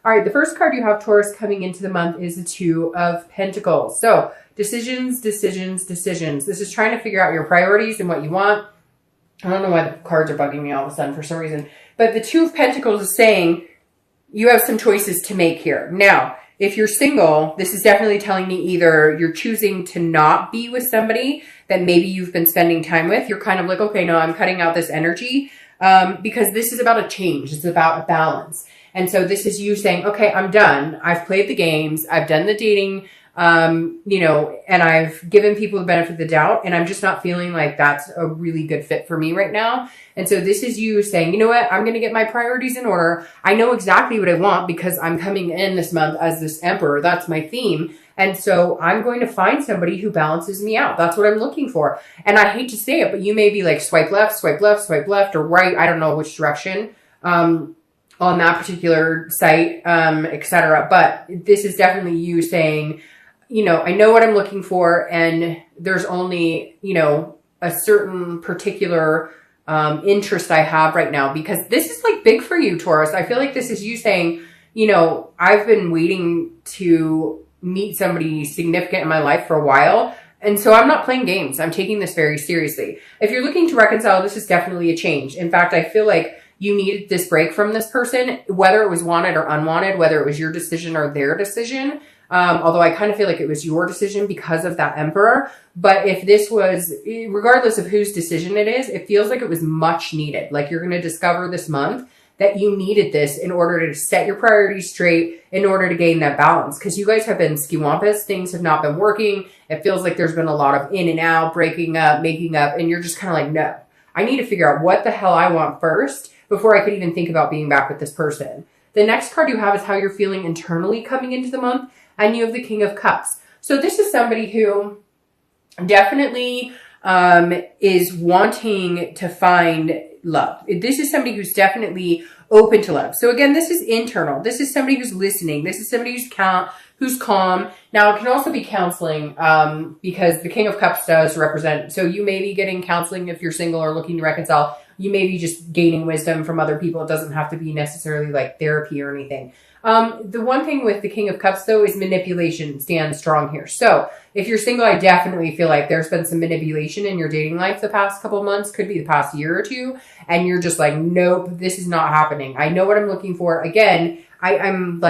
All right, the first card you have, Taurus, coming into the month is the Two of Pentacles. So decisions, decisions, decisions. This is trying to figure out your priorities and what you want. I don't know why the cards are bugging me all of a sudden for some reason. But the Two of Pentacles is saying you have some choices to make here. Now, if you're single, this is definitely telling me either you're choosing to not be with somebody that maybe you've been spending time with. You're kind of like, okay, no, I'm cutting out this energy because this is about a change. It's about a balance. And so this is you saying, okay, I'm done. I've played the games. I've done the dating, you know, and I've given people the benefit of the doubt. And I'm just not feeling like that's a really good fit for me right now. And so this is you saying, you know what? I'm going to get my priorities in order. I know exactly what I want because I'm coming in this month as this emperor. That's my theme. And so I'm going to find somebody who balances me out. That's what I'm looking for. And I hate to say it, but you may be like swipe left, swipe left, swipe left, or right. I don't know which direction. On that particular site, etc. But this is definitely you saying, you know, I know what I'm looking for, and there's only, you know, a certain particular interest I have right now, because this is like big for you, Taurus. I feel like this is you saying, you know, I've been waiting to meet somebody significant in my life for a while. And so I'm not playing games. I'm taking this very seriously. If you're looking to reconcile, this is definitely a change. In fact, I feel like you needed this break from this person, whether it was wanted or unwanted, whether it was your decision or their decision. Although I kind of feel like it was your decision because of that emperor. But if this was, regardless of whose decision it is, it feels like it was much needed. Like you're going to discover this month that you needed this in order to set your priorities straight, in order to gain that balance. Because you guys have been skiwampus. Things have not been working. It feels like there's been a lot of in and out, breaking up, making up. And you're just kind of like, no, I need to figure out what the hell I want first before I could even think about being back with this person. The next card you have is how you're feeling internally coming into the month. And you have the King of Cups. So this is somebody who definitely is wanting to find love. This is somebody who's definitely open to love. So again, this is internal. This is somebody who's listening. This is somebody who's calm. Now, it can also be counseling because the King of Cups does represent. So you may be getting counseling if you're single or looking to reconcile. You may be just gaining wisdom from other people. It doesn't have to be necessarily like therapy or anything. The one thing with the King of Cups, though, is manipulation stands strong here. So if you're single, I definitely feel like there's been some manipulation in your dating life the past couple months, could be the past year or two. And you're just like, nope, this is not happening. I know what I'm looking for. Again, I'm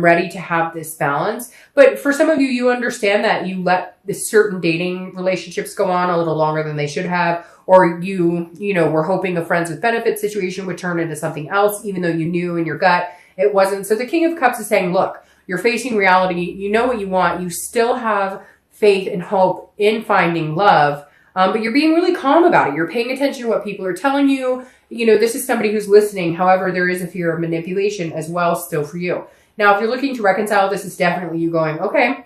ready to have this balance. But for some of you, you understand that you let certain dating relationships go on a little longer than they should have. Or you know, were hoping a friends with benefits situation would turn into something else, even though you knew in your gut it wasn't. So the King of Cups is saying, look, you're facing reality. You know what you want. You still have faith and hope in finding love, but you're being really calm about it. You're paying attention to what people are telling you. You know, this is somebody who's listening. However, there is a fear of manipulation as well still for you. Now, if you're looking to reconcile, this is definitely you going, okay,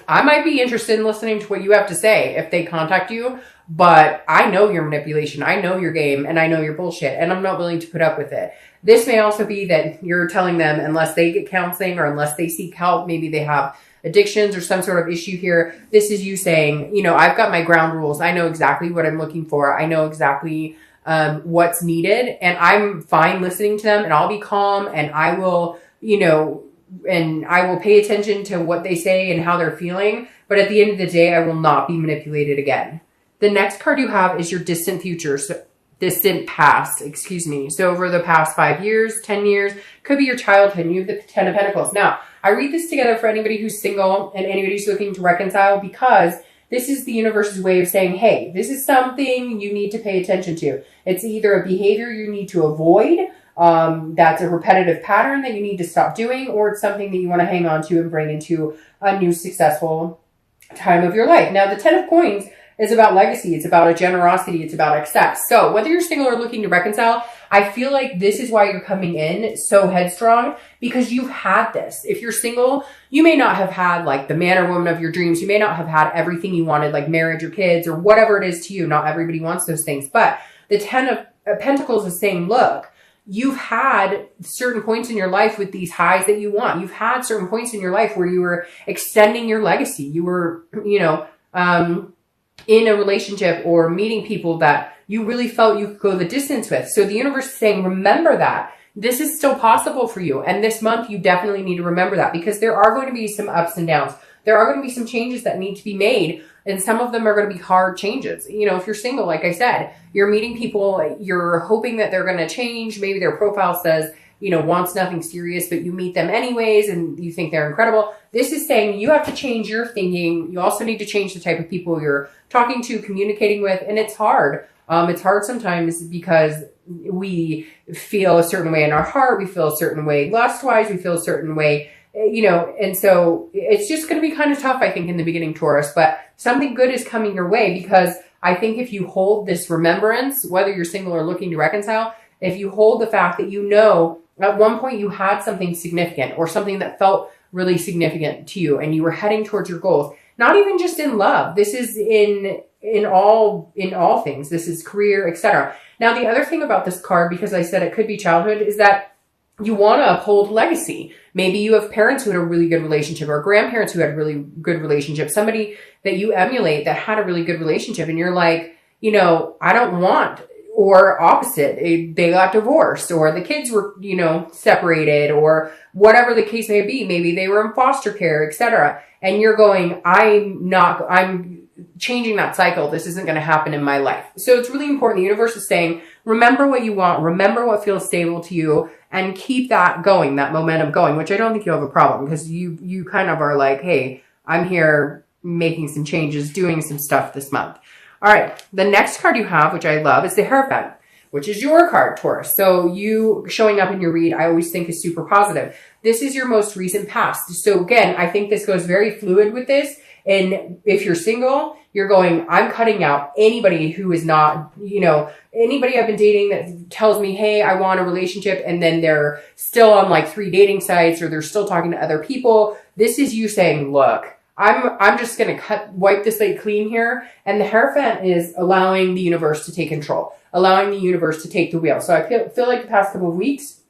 I might be interested in listening to what you have to say if they contact you, but I know your manipulation. I know your game, and I know your bullshit, and I'm not willing to put up with it. This may also be that you're telling them unless they get counseling or unless they seek help, maybe they have addictions or some sort of issue here. This is you saying, you know, I've got my ground rules. I know exactly what I'm looking for. I know exactly what's needed, and I'm fine listening to them, and I'll be calm, and I will, you know, and I will pay attention to what they say and how they're feeling. But at the end of the day, I will not be manipulated again. The next card you have is your distant future. So distant past, excuse me. So over the past 5 years, 10 years, could be your childhood. You have the 10 of Pentacles. Now, I read this together for anybody who's single and anybody who's looking to reconcile, because this is the universe's way of saying, hey, this is something you need to pay attention to. It's either a behavior you need to avoid, that's a repetitive pattern that you need to stop doing, or it's something that you want to hang on to and bring into a new successful time of your life. Now, the 10 of Coins is about legacy. It's about a generosity. It's about excess. So whether you're single or looking to reconcile, I feel like this is why you're coming in so headstrong, because you've had this. If you're single, you may not have had like the man or woman of your dreams. You may not have had everything you wanted, like marriage or kids or whatever it is to you. Not everybody wants those things. But the 10 of Pentacles is saying, look, you've had certain points in your life with these highs that you want. You've had certain points in your life where you were extending your legacy. You were, you know, in a relationship or meeting people that you really felt you could go the distance with. So the universe is saying, remember that. this is still possible for you. And this month, you definitely need to remember that, because there are going to be some ups and downs. There are going to be some changes that need to be made. And some of them are going to be hard changes. You know, if you're single, like I said, you're meeting people, you're hoping that they're going to change. Maybe their profile says, you know, wants nothing serious, but you meet them anyways and you think they're incredible. This is saying you have to change your thinking. You also need to change the type of people you're talking to, communicating with. And it's hard. It's hard sometimes because we feel a certain way in our heart. We feel a certain way lust-wise. We feel a certain way, you know, and so it's just going to be kind of tough, I think, in the beginning, Taurus, but something good is coming your way, because I think if you hold this remembrance, whether you're single or looking to reconcile, if you hold the fact that, you know, at one point you had something significant or something that felt really significant to you and you were heading towards your goals, not even just in love. This is in all things. This is career, etc. Now, the other thing about this card, because I said it could be childhood, is that you want to uphold legacy. Maybe you have parents who had a really good relationship, or grandparents who had a really good relationship, somebody that you emulate that had a really good relationship. And you're like, you know, I don't want, or opposite, they got divorced, or the kids were, you know, separated, or whatever the case may be. Maybe they were in foster care, etc. And you're going, I'm changing that cycle. This isn't going to happen in my life. So it's really important. The universe is saying, remember what you want, remember what feels stable to you, and keep that going, that momentum going, which I don't think you have a problem, because you kind of are like, hey, I'm here making some changes, doing some stuff this month. All right. The next card you have, which I love, is the Hierophant, which is your card, Taurus. So you showing up in your read, I always think is super positive. This is your most recent past. So again, I think this goes very fluid with this. And if you're single, you're going, I'm cutting out anybody who is not, you know, anybody I've been dating that tells me, hey, I want a relationship, and then they're still on like 3 dating sites, or they're still talking to other people. This is you saying, look, I'm just going to wipe the slate clean here. And the Hierophant is allowing the universe to take control, allowing the universe to take the wheel. So I feel like the past couple of weeks,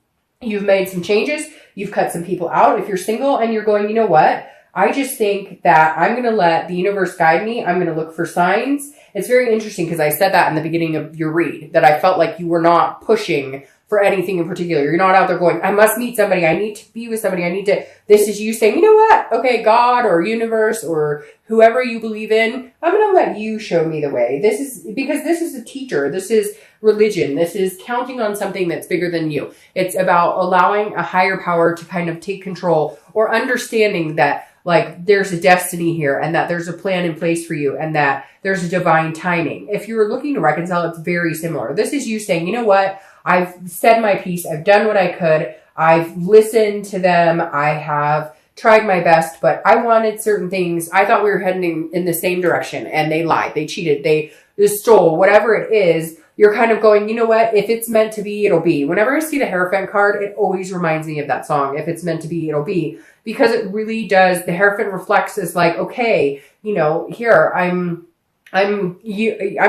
you've made some changes. You've cut some people out. If you're single and you're going, you know what? I just think that I'm going to let the universe guide me. I'm going to look for signs. It's very interesting because I said that in the beginning of your read, that I felt like you were not pushing for anything in particular. You're not out there going, I must meet somebody. I need to be with somebody. This is you saying, you know what? Okay, God or universe or whoever you believe in, I'm going to let you show me the way. This is because this is a teacher. This is religion. This is counting on something that's bigger than you. It's about allowing a higher power to kind of take control, or understanding that like there's a destiny here, and that there's a plan in place for you, and that there's a divine timing. If you're looking to reconcile, it's very similar. This is you saying, you know what? I've said my piece. I've done what I could. I've listened to them. I have tried my best, but I wanted certain things. I thought we were heading in the same direction, and they lied. They cheated. They stole, whatever it is. You're kind of going, you know what? If it's meant to be, it'll be. Whenever I see the Hierophant card, it always reminds me of that song. If it's meant to be, it'll be. Because it really does. The Hierophant reflects as like, okay, you know, here, I'm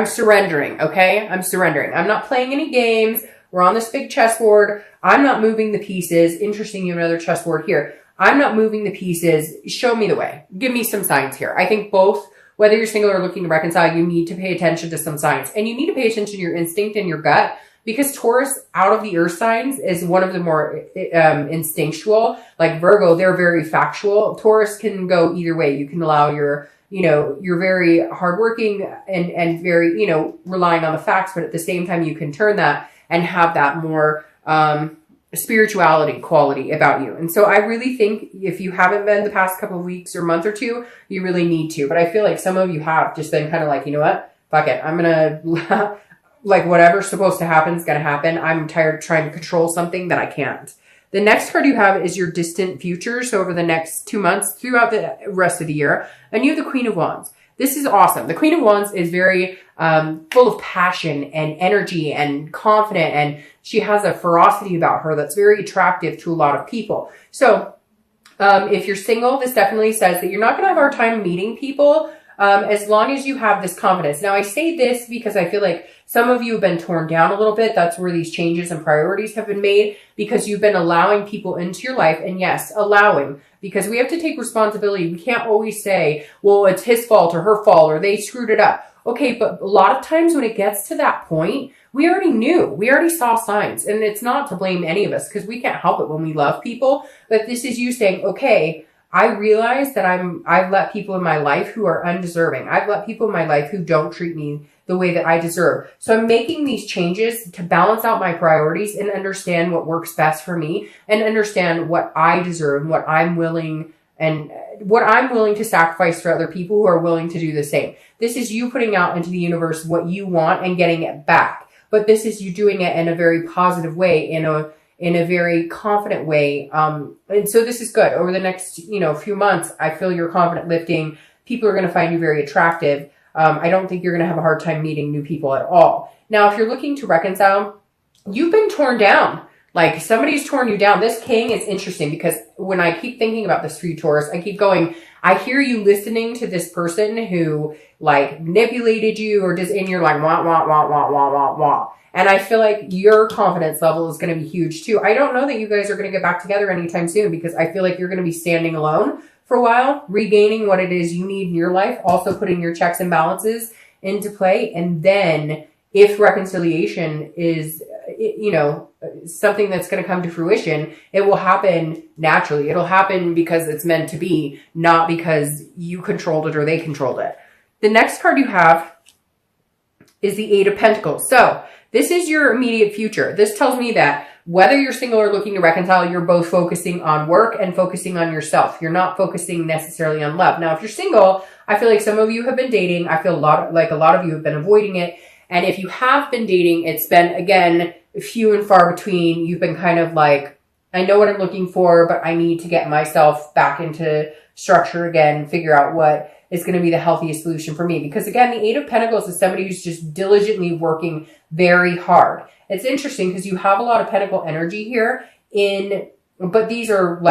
surrendering, okay? I'm surrendering. I'm not playing any games. We're on this big chessboard. I'm not moving the pieces. Interesting, you have another chessboard here. I'm not moving the pieces. Show me the way. Give me some signs here. I think both, whether you're single or looking to reconcile, you need to pay attention to some signs. And you need to pay attention to your instinct and your gut, because Taurus, out of the earth signs, is one of the more instinctual. Like Virgo, they're very factual. Taurus can go either way. You can allow your, you know, you're very hardworking and very, you know, relying on the facts, but at the same time, you can turn that and have that more spirituality quality about you. And so I really think if you haven't been the past couple of weeks or month or two, you really need to. But I feel like some of you have just been kind of like, you know what? Fuck it. I'm going to, like, whatever's supposed to happen is going to happen. I'm tired of trying to control something that I can't. The next card you have is your distant future. So over the next 2 months, throughout the rest of the year. And you have the Queen of Wands. This is awesome. The Queen of Wands is very full of passion and energy and confident, and she has a ferocity about her that's very attractive to a lot of people. So if you're single, this definitely says that you're not going to have a hard time meeting people as long as you have this confidence. Now, I say this because I feel like some of you have been torn down a little bit. That's where these changes and priorities have been made, because you've been allowing people into your life. And yes, allowing, because we have to take responsibility. We can't always say, well, it's his fault or her fault or they screwed it up. Okay, but a lot of times when it gets to that point, we already knew, we already saw signs. And it's not to blame any of us because we can't help it when we love people. But this is you saying, okay, I realize that I've let people in my life who are undeserving. I've let people in my life who don't treat me the way that I deserve. So I'm making these changes to balance out my priorities and understand what works best for me and understand what I deserve and what I'm willing to sacrifice for other people who are willing to do the same. This is you putting out into the universe what you want and getting it back. But this is you doing it in a very positive way, in a very confident way. And so this is good. Over the next, few months, I feel your confident lifting. People are going to find you very attractive. I don't think you're going to have a hard time meeting new people at all. Now, if you're looking to reconcile, you've been torn down. Like somebody's torn you down. This king is interesting because when I keep thinking about this for you, Taurus, I keep going, I hear you listening to this person who like manipulated you or just and you're like, wah, wah, wah, wah, wah, wah, wah. And I feel like your confidence level is going to be huge too. I don't know that you guys are going to get back together anytime soon because I feel like you're going to be standing alone for a while, regaining what it is you need in your life, also putting your checks and balances into play. And then if reconciliation is, something that's going to come to fruition, it will happen naturally. It'll happen because it's meant to be, not because you controlled it or they controlled it. The next card you have is the Eight of Pentacles. So this is your immediate future. This tells me that whether you're single or looking to reconcile, you're both focusing on work and focusing on yourself. You're not focusing necessarily on love. Now, if you're single, I feel like some of you have been dating. I feel like a lot of you have been avoiding it. And if you have been dating, it's been, again, few and far between. You've been kind of like, I know what I'm looking for, but I need to get myself back into structure again, figure out what is going to be the healthiest solution for me. Because again, the Eight of Pentacles is somebody who's just diligently working very hard. It's interesting because you have a lot of pentacle energy here but these are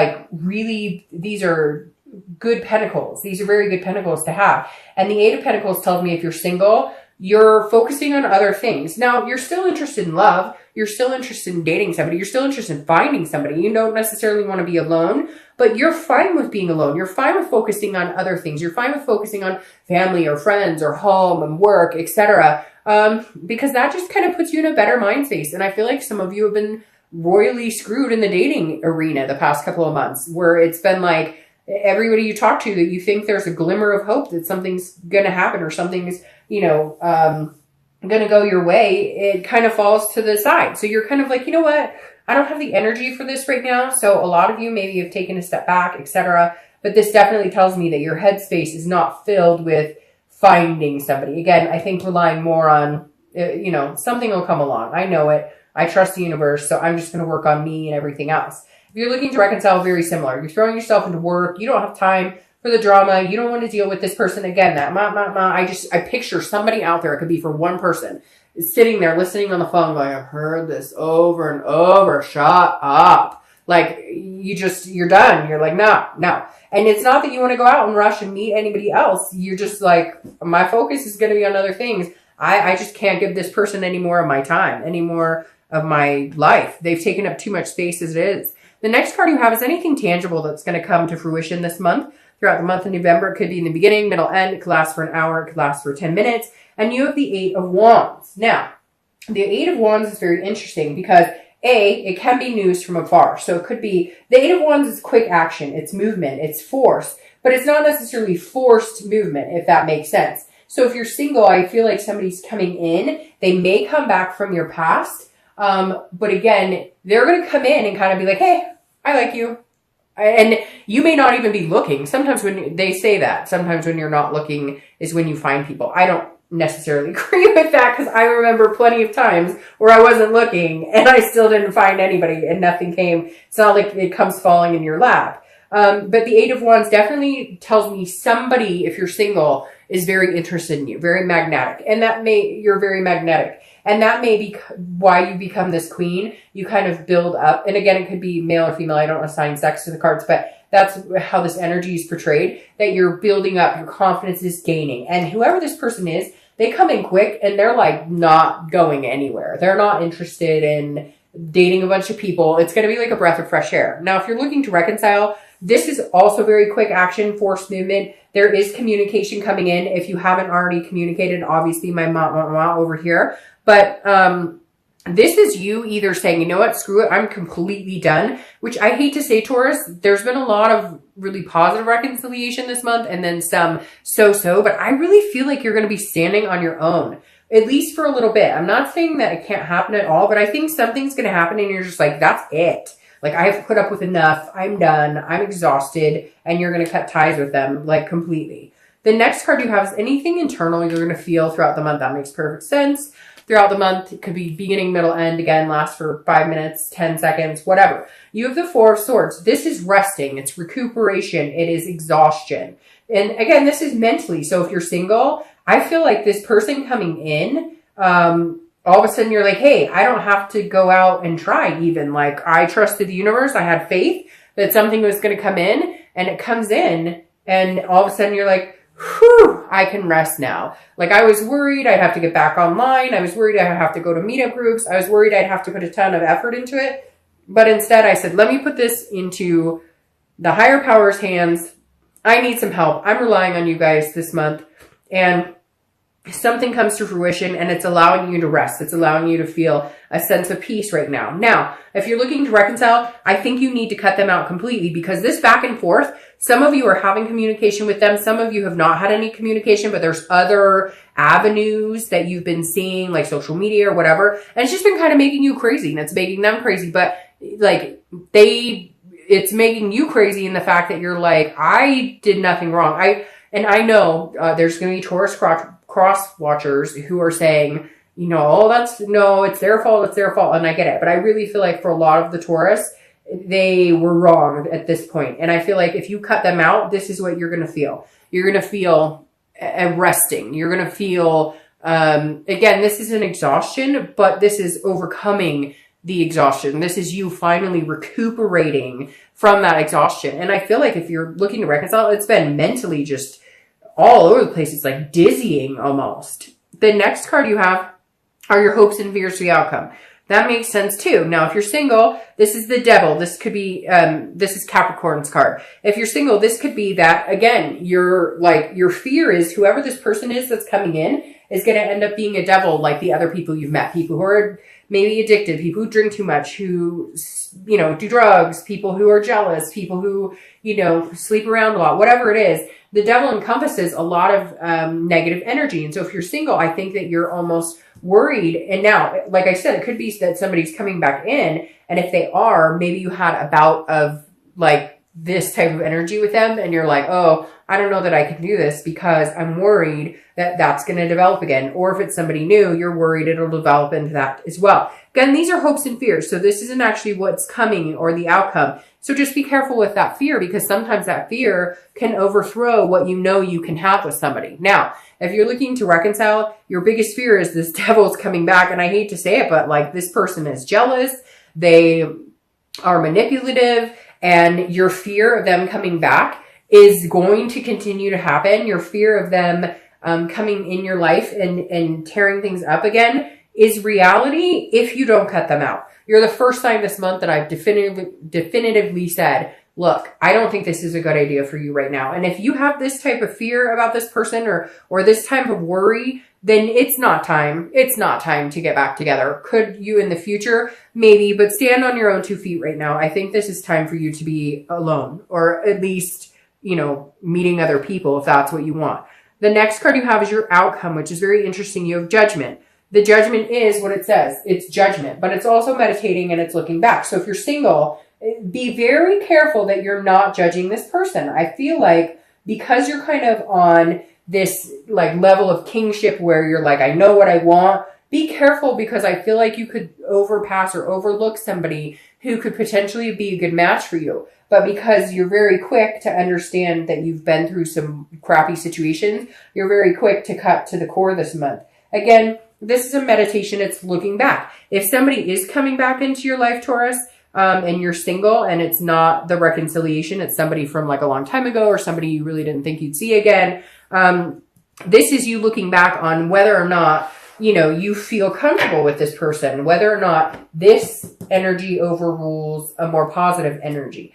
these are good pentacles. These are very good pentacles to have. And the Eight of Pentacles tells me if you're single, you're focusing on other things. Now, you're still interested in love. You're still interested in dating somebody. You're still interested in finding somebody. You don't necessarily want to be alone, but you're fine with being alone. You're fine with focusing on other things. You're fine with focusing on family or friends or home and work, etc. Because that just kind of puts you in a better mind space. And I feel like some of you have been royally screwed in the dating arena the past couple of months, where it's been like everybody you talk to that you think there's a glimmer of hope that something's going to happen or something's, going to go your way, it kind of falls to the side. So you're kind of like, you know what? I don't have the energy for this right now. So a lot of you maybe have taken a step back, etc. But this definitely tells me that your headspace is not filled with finding somebody. Again, I think relying more on, something will come along. I know it. I trust the universe. So I'm just going to work on me and everything else. If you're looking to reconcile, very similar. You're throwing yourself into work. You don't have time for the drama. You don't want to deal with this person again. I picture somebody out there. It could be for one person sitting there listening on the phone going, I've heard this over and over. Shut up. Like you're done. You're like, no. And it's not that you want to go out and rush and meet anybody else. You're just like, my focus is going to be on other things. I just can't give this person any more of my time, any more of my life. They've taken up too much space as it is. The next card you have is anything tangible that's going to come to fruition this month. Throughout the month of November, it could be in the beginning, middle, end. It could last for an hour. It could last for 10 minutes. And you have the Eight of Wands. Now, the Eight of Wands is very interesting because it can be news from afar. So it could be, the Eight of Wands is quick action. It's movement. It's force. But it's not necessarily forced movement, if that makes sense. So if you're single, I feel like somebody's coming in. They may come back from your past. But again, they're going to come in and kind of be like, hey, I like you. And you may not even be looking. Sometimes when they say that, sometimes when you're not looking is when you find people. I don't necessarily agree with that because I remember plenty of times where I wasn't looking and I still didn't find anybody and nothing came. It's not like it comes falling in your lap. But the Eight of Wands definitely tells me somebody, if you're single, is very interested in you, very magnetic. And you're very magnetic. And that may be why you become this queen. You kind of build up. And again, it could be male or female. I don't assign sex to the cards, but that's how this energy is portrayed, that you're building up. Your confidence is gaining. And whoever this person is, they come in quick and they're like not going anywhere. They're not interested in dating a bunch of people. It's going to be like a breath of fresh air. Now, if you're looking to reconcile, this is also very quick action, forced movement, There is communication coming in. If you haven't already communicated, obviously my mom over here. But this is you either saying, you know what, screw it, I'm completely done, which I hate to say, Taurus, there's been a lot of really positive reconciliation this month and then some so-so, but I really feel like you're going to be standing on your own, at least for a little bit. I'm not saying that it can't happen at all, but I think something's going to happen and you're just like, that's it. Like, I have put up with enough. I'm done. I'm exhausted. And you're going to cut ties with them, like, completely. The next card you have is anything internal you're going to feel throughout the month. That makes perfect sense. Throughout the month, it could be beginning, middle, end. Again, last for 5 minutes, 10 seconds, whatever. You have the Four of Swords. This is resting. It's recuperation. It is exhaustion. And again, this is mentally. So if you're single, I feel like this person coming in, all of a sudden you're like, hey, I don't have to go out and try even. Like, I trusted the universe. I had faith that something was going to come in, and it comes in, and all of a sudden you're like, whew, I can rest now. Like, I was worried I'd have to get back online. I was worried I'd have to go to meetup groups. I was worried I'd have to put a ton of effort into it. But instead I said, let me put this into the higher power's hands. I need some help. I'm relying on you guys this month. And something comes to fruition and it's allowing you to rest. It's allowing you to feel a sense of peace right now. Now, if you're looking to reconcile, I think you need to cut them out completely, because this back and forth, some of you are having communication with them. Some of you have not had any communication, but there's other avenues that you've been seeing, like social media or whatever. And it's just been kind of making you crazy, and it's making them crazy. But like, it's making you crazy in the fact that you're like, I did nothing wrong. I know there's going to be Taurus cross watchers who are saying, you know, oh, it's their fault. It's their fault. And I get it. But I really feel like for a lot of the Taurus, they were wrong at this point. And I feel like if you cut them out, this is what you're going to feel. You're going to feel resting. You're going to feel, again, this is an exhaustion, but this is overcoming the exhaustion. This is you finally recuperating from that exhaustion. And I feel like if you're looking to reconcile, it's been mentally just all over the place. It's like dizzying almost. The next card you have are your hopes and fears for the outcome. That makes sense too. Now, if you're single, this is the Devil. This could be, this is Capricorn's card. If you're single, this could be that, again, your fear is whoever this person is that's coming in is going to end up being a devil like the other people you've met. People who are maybe addicted, people who drink too much, who, you know, do drugs, people who are jealous, people who, you know, sleep around a lot, whatever it is. The devil encompasses a lot of negative energy. And so if you're single, I think that you're almost worried. And now, like I said, it could be that somebody's coming back in. And if they are, maybe you had a bout of like this type of energy with them. And you're like, oh, I don't know that I can do this because I'm worried that that's going to develop again. Or if it's somebody new, you're worried it'll develop into that as well. Again, these are hopes and fears. So this isn't actually what's coming or the outcome. So just be careful with that fear, because sometimes that fear can overthrow what you know you can have with somebody. Now, if you're looking to reconcile, your biggest fear is this devil's coming back. And I hate to say it, but like, this person is jealous. They are manipulative, and your fear of them coming back is going to continue to happen. Your fear of them coming in your life and tearing things up again is reality if you don't cut them out. You're the first time this month that I've definitively said, look, I don't think this is a good idea for you right now. And if you have this type of fear about this person or this type of worry, then it's not time. It's not time to get back together. Could you in the future? Maybe, but stand on your own 2 feet right now. I think this is time for you to be alone, or at least, you know, meeting other people if that's what you want. The next card you have is your outcome, which is very interesting. You have Judgment. The Judgment is what it says. It's judgment, but it's also meditating and it's looking back. So if you're single, be very careful that you're not judging this person. I feel like because you're kind of on this like level of kingship where you're like, I know what I want, be careful, because I feel like you could overpass or overlook somebody who could potentially be a good match for you. But because you're very quick to understand that you've been through some crappy situations, you're very quick to cut to the core this month. Again, this is a meditation. It's looking back. If somebody is coming back into your life, Taurus, and you're single and it's not the reconciliation, it's somebody from like a long time ago or somebody you really didn't think you'd see again. This is you looking back on whether or not, you know, you feel comfortable with this person, whether or not this energy overrules a more positive energy.